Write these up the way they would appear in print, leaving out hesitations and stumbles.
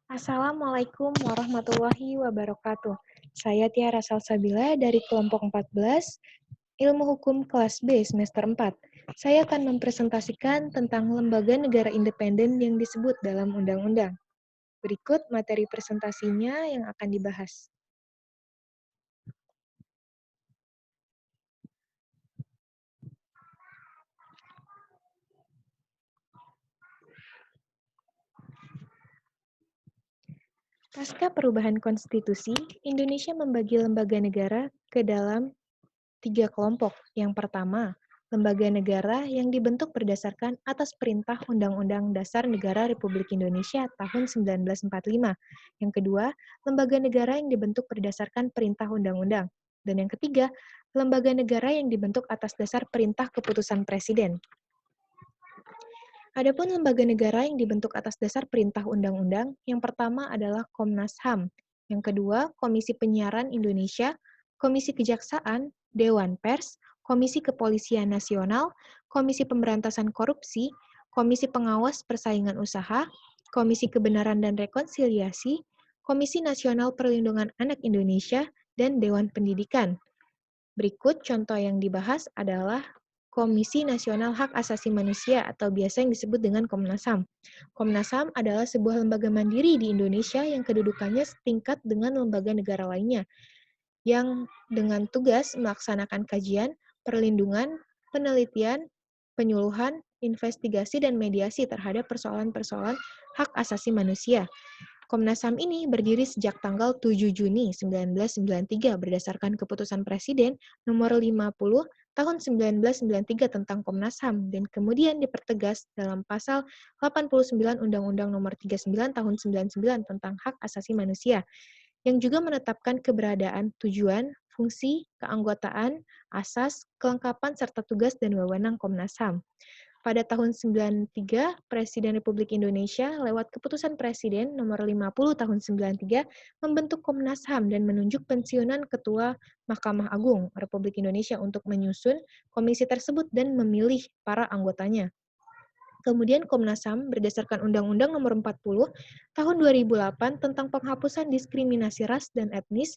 Assalamualaikum warahmatullahi wabarakatuh. Saya Tiara Salsabila dari kelompok 14, Ilmu Hukum kelas B semester 4. Saya akan mempresentasikan tentang lembaga negara independen yang disebut dalam undang-undang. Berikut materi presentasinya yang akan dibahas. Pasca perubahan konstitusi, Indonesia membagi lembaga negara ke dalam 3 kelompok. Yang pertama, lembaga negara yang dibentuk berdasarkan atas perintah Undang-Undang Dasar Negara Republik Indonesia tahun 1945. Yang kedua, lembaga negara yang dibentuk berdasarkan perintah undang-undang. Dan yang ketiga, lembaga negara yang dibentuk atas dasar perintah keputusan presiden. Adapun lembaga negara yang dibentuk atas dasar perintah undang-undang, yang pertama adalah Komnas HAM, yang kedua Komisi Penyiaran Indonesia, Komisi Kejaksaan, Dewan Pers, Komisi Kepolisian Nasional, Komisi Pemberantasan Korupsi, Komisi Pengawas Persaingan Usaha, Komisi Kebenaran dan Rekonsiliasi, Komisi Nasional Perlindungan Anak Indonesia, dan Dewan Pendidikan. Berikut contoh yang dibahas adalah Komisi Nasional Hak Asasi Manusia atau biasa yang disebut dengan Komnas HAM. Komnas HAM adalah sebuah lembaga mandiri di Indonesia yang kedudukannya setingkat dengan lembaga negara lainnya, yang dengan tugas melaksanakan kajian, perlindungan, penelitian, penyuluhan, investigasi, dan mediasi terhadap persoalan-persoalan hak asasi manusia. Komnas HAM ini berdiri sejak tanggal 7 Juni 1993 berdasarkan keputusan Presiden nomor 50 tahun 1993 tentang Komnas HAM dan kemudian dipertegas dalam pasal 89 Undang-Undang nomor 39 tahun 99 tentang hak asasi manusia yang juga menetapkan keberadaan, tujuan, fungsi, keanggotaan, asas, kelengkapan serta tugas dan wewenang Komnas HAM. Pada tahun 93, Presiden Republik Indonesia lewat keputusan Presiden nomor 50 tahun 93 membentuk Komnas HAM dan menunjuk pensiunan Ketua Mahkamah Agung Republik Indonesia untuk menyusun komisi tersebut dan memilih para anggotanya. Kemudian Komnas HAM berdasarkan Undang-Undang Nomor 40 Tahun 2008 tentang penghapusan diskriminasi ras dan etnis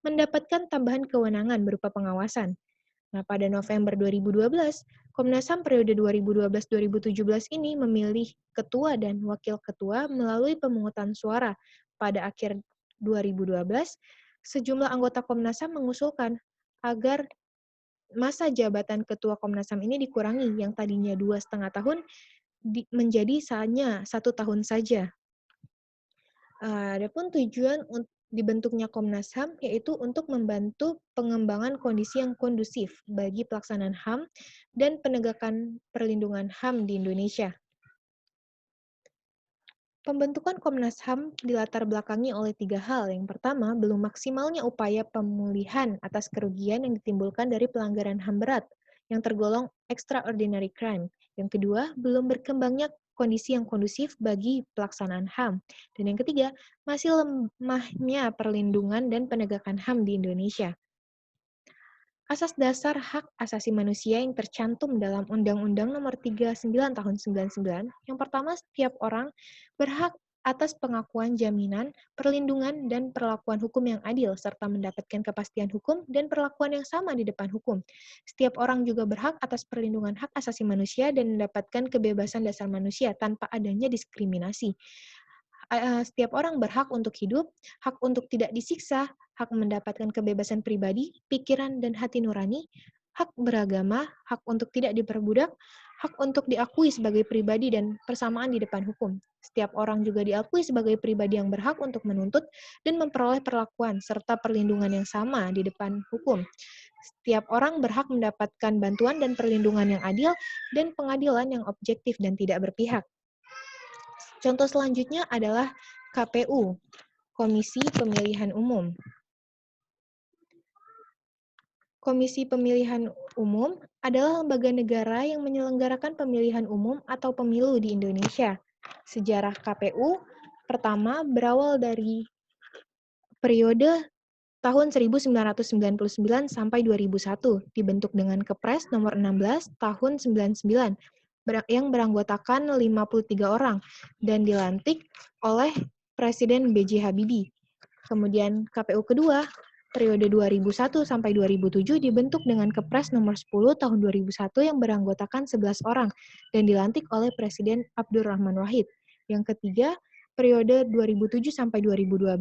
mendapatkan tambahan kewenangan berupa pengawasan. Nah, pada November 2012, Komnas HAM periode 2012-2017 ini memilih ketua dan wakil ketua melalui pemungutan suara. Pada akhir 2012, sejumlah anggota Komnas HAM mengusulkan agar masa jabatan ketua Komnas HAM ini dikurangi, yang tadinya 2,5 tahun menjadi hanya 1 tahun saja. Adapun tujuan dibentuknya Komnas HAM yaitu untuk membantu pengembangan kondisi yang kondusif bagi pelaksanaan HAM dan penegakan perlindungan HAM di Indonesia. Pembentukan Komnas HAM dilatar belakangi oleh 3 hal. Yang pertama, belum maksimalnya upaya pemulihan atas kerugian yang ditimbulkan dari pelanggaran HAM berat yang tergolong extraordinary crime. Yang kedua, belum berkembangnya kondisi yang kondusif bagi pelaksanaan HAM. Dan yang ketiga, masih lemahnya perlindungan dan penegakan HAM di Indonesia. Asas dasar hak asasi manusia yang tercantum dalam Undang-Undang Nomor 39 Tahun 99, yang pertama, setiap orang berhak atas pengakuan jaminan, perlindungan, dan perlakuan hukum yang adil, serta mendapatkan kepastian hukum dan perlakuan yang sama di depan hukum. Setiap orang juga berhak atas perlindungan hak asasi manusia dan mendapatkan kebebasan dasar manusia tanpa adanya diskriminasi. Setiap orang berhak untuk hidup, hak untuk tidak disiksa, hak mendapatkan kebebasan pribadi, pikiran, dan hati nurani, hak beragama, hak untuk tidak diperbudak, hak untuk diakui sebagai pribadi dan persamaan di depan hukum. Setiap orang juga diakui sebagai pribadi yang berhak untuk menuntut dan memperoleh perlakuan serta perlindungan yang sama di depan hukum. Setiap orang berhak mendapatkan bantuan dan perlindungan yang adil dan pengadilan yang objektif dan tidak berpihak. Contoh selanjutnya adalah KPU, Komisi Pemilihan Umum. Komisi Pemilihan Umum adalah lembaga negara yang menyelenggarakan pemilihan umum atau pemilu di Indonesia. Sejarah KPU pertama berawal dari periode tahun 1999 sampai 2001, dibentuk dengan Kepres nomor 16 tahun 99 yang beranggotakan 53 orang dan dilantik oleh Presiden B.J. Habibie. Kemudian KPU kedua, periode 2001 sampai 2007 dibentuk dengan Kepres nomor 10 tahun 2001 yang beranggotakan 11 orang dan dilantik oleh Presiden Abdurrahman Wahid. Yang ketiga, periode 2007 sampai 2012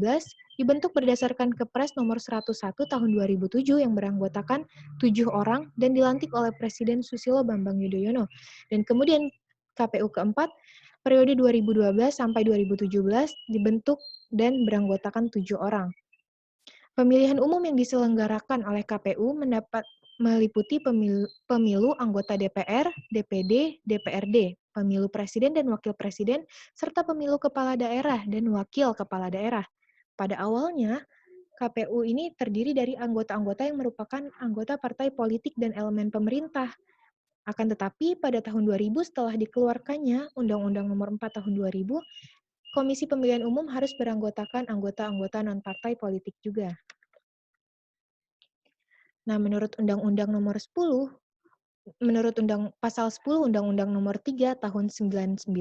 dibentuk berdasarkan Kepres nomor 101 tahun 2007 yang beranggotakan 7 orang dan dilantik oleh Presiden Susilo Bambang Yudhoyono. Dan kemudian KPU keempat, periode 2012 sampai 2017 dibentuk dan beranggotakan 7 orang. Pemilihan umum yang diselenggarakan oleh KPU meliputi pemilu anggota DPR, DPD, DPRD, pemilu presiden dan wakil presiden, serta pemilu kepala daerah dan wakil kepala daerah. Pada awalnya, KPU ini terdiri dari anggota-anggota yang merupakan anggota partai politik dan elemen pemerintah. Akan tetapi, pada tahun 2000 setelah dikeluarkannya Undang-Undang Nomor 4 Tahun 2000, Komisi Pemilihan Umum harus beranggotakan anggota-anggota non-partai politik juga. Nah, menurut Undang-Undang Nomor 10, menurut Pasal 10 Undang-Undang Nomor 3 Tahun 99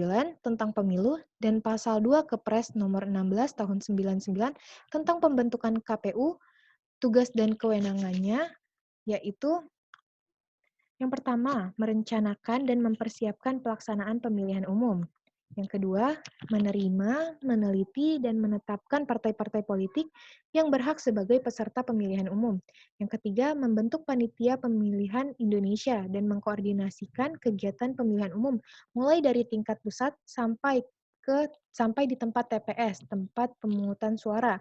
tentang Pemilu dan Pasal 2 Kepres Nomor 16 Tahun 99 tentang pembentukan KPU, tugas dan kewenangannya yaitu yang pertama, merencanakan dan mempersiapkan pelaksanaan pemilihan umum. Yang kedua, menerima, meneliti, dan menetapkan partai-partai politik yang berhak sebagai peserta pemilihan umum. Yang ketiga, membentuk panitia pemilihan Indonesia dan mengkoordinasikan kegiatan pemilihan umum, mulai dari tingkat pusat sampai di tempat TPS, tempat pemungutan suara.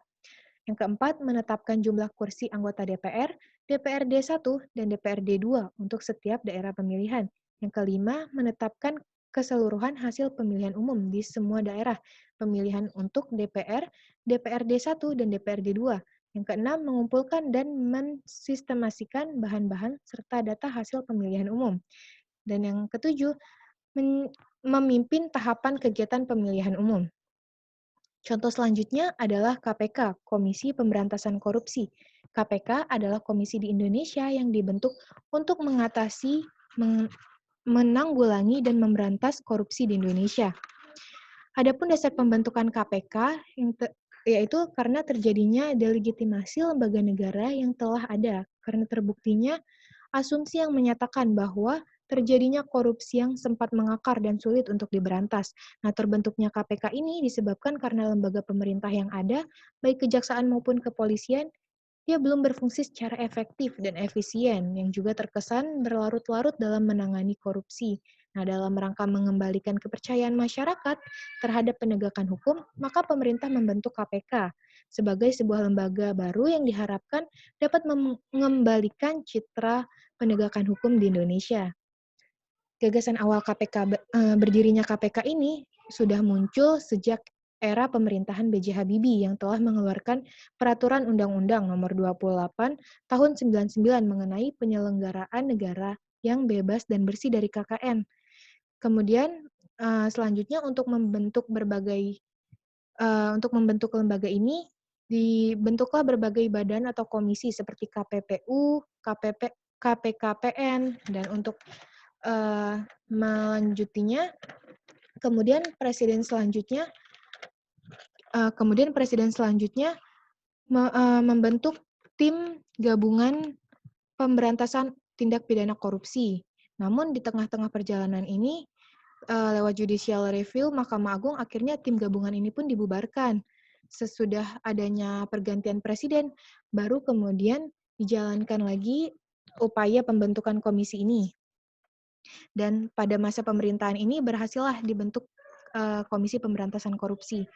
Yang keempat, menetapkan jumlah kursi anggota DPR, DPRD 1, dan DPRD 2 untuk setiap daerah pemilihan. Yang kelima, menetapkan keseluruhan hasil pemilihan umum di semua daerah pemilihan untuk DPR, DPRD 1, dan DPRD 2. Yang keenam, mengumpulkan dan mensistemasikan bahan-bahan serta data hasil pemilihan umum. Dan yang ketujuh, memimpin tahapan kegiatan pemilihan umum. Contoh selanjutnya adalah KPK, Komisi Pemberantasan Korupsi. KPK adalah komisi di Indonesia yang dibentuk untuk mengatasi, menanggulangi, dan memberantas korupsi di Indonesia. Adapun dasar pembentukan KPK yaitu karena terjadinya delegitimasi lembaga negara yang telah ada, karena terbuktinya asumsi yang menyatakan bahwa terjadinya korupsi yang sempat mengakar dan sulit untuk diberantas. Nah, terbentuknya KPK ini disebabkan karena lembaga pemerintah yang ada, baik kejaksaan maupun kepolisian, dia belum berfungsi secara efektif dan efisien, yang juga terkesan berlarut-larut dalam menangani korupsi. Nah, dalam rangka mengembalikan kepercayaan masyarakat terhadap penegakan hukum, maka pemerintah membentuk KPK sebagai sebuah lembaga baru yang diharapkan dapat mengembalikan citra penegakan hukum di Indonesia. Gagasan awal berdirinya KPK ini sudah muncul sejak era pemerintahan B.J. Habibie yang telah mengeluarkan Peraturan Undang-Undang Nomor 28 Tahun 99 mengenai penyelenggaraan negara yang bebas dan bersih dari KKN. Kemudian selanjutnya untuk membentuk lembaga ini dibentuklah berbagai badan atau komisi seperti KPPU, KPKPN, dan untuk melanjutinya, kemudian presiden selanjutnya membentuk tim gabungan pemberantasan tindak pidana korupsi. Namun di tengah-tengah perjalanan ini, lewat judicial review, Mahkamah Agung akhirnya tim gabungan ini pun dibubarkan. Sesudah adanya pergantian presiden, baru kemudian dijalankan lagi upaya pembentukan komisi ini. Dan pada masa pemerintahan ini berhasillah dibentuk Komisi Pemberantasan Korupsi.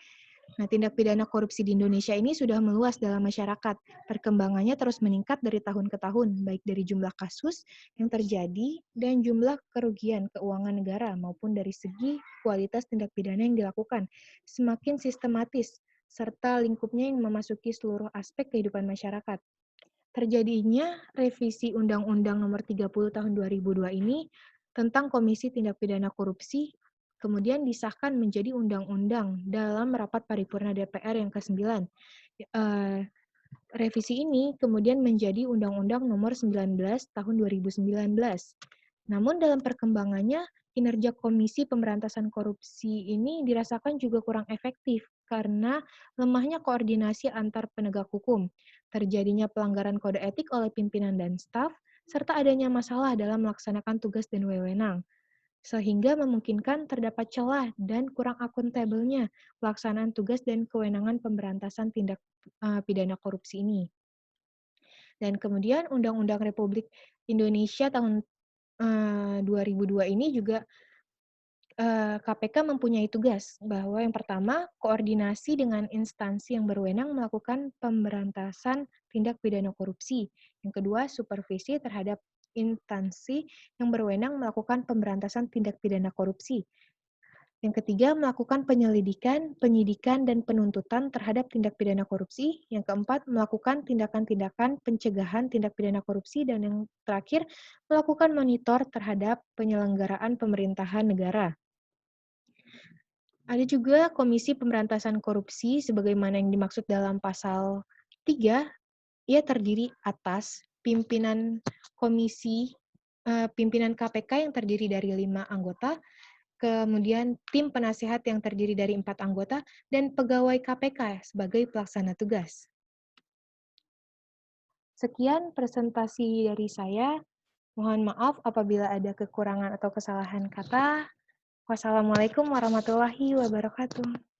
Nah, tindak pidana korupsi di Indonesia ini sudah meluas dalam masyarakat. Perkembangannya terus meningkat dari tahun ke tahun, baik dari jumlah kasus yang terjadi dan jumlah kerugian keuangan negara maupun dari segi kualitas tindak pidana yang dilakukan. Semakin sistematis, serta lingkupnya yang memasuki seluruh aspek kehidupan masyarakat. Terjadinya revisi Undang-Undang Nomor 30 Tahun 2002 ini tentang Komisi Tindak Pidana Korupsi kemudian disahkan menjadi undang-undang dalam rapat paripurna DPR yang ke-9. Revisi ini kemudian menjadi Undang-Undang Nomor 19 Tahun 2019. Namun dalam perkembangannya, kinerja Komisi Pemberantasan Korupsi ini dirasakan juga kurang efektif karena lemahnya koordinasi antar penegak hukum, terjadinya pelanggaran kode etik oleh pimpinan dan staf, serta adanya masalah dalam melaksanakan tugas dan wewenang, sehingga memungkinkan terdapat celah dan kurang akuntabelnya pelaksanaan tugas dan kewenangan pemberantasan tindak pidana korupsi ini. Dan kemudian Undang-Undang Republik Indonesia tahun 2002 ini juga KPK mempunyai tugas bahwa yang pertama, koordinasi dengan instansi yang berwenang melakukan pemberantasan tindak pidana korupsi. Yang kedua, supervisi terhadap instansi yang berwenang melakukan pemberantasan tindak pidana korupsi. Yang ketiga, melakukan penyelidikan, penyidikan, dan penuntutan terhadap tindak pidana korupsi. Yang keempat, melakukan tindakan-tindakan pencegahan tindak pidana korupsi. Dan yang terakhir, melakukan monitor terhadap penyelenggaraan pemerintahan negara. Ada juga Komisi Pemberantasan Korupsi sebagaimana yang dimaksud dalam pasal 3, ia terdiri atas pimpinan KPK yang terdiri dari 5 anggota, kemudian tim penasehat yang terdiri dari 4 anggota, dan pegawai KPK sebagai pelaksana tugas. Sekian presentasi dari saya. Mohon maaf apabila ada kekurangan atau kesalahan kata. Wassalamualaikum warahmatullahi wabarakatuh.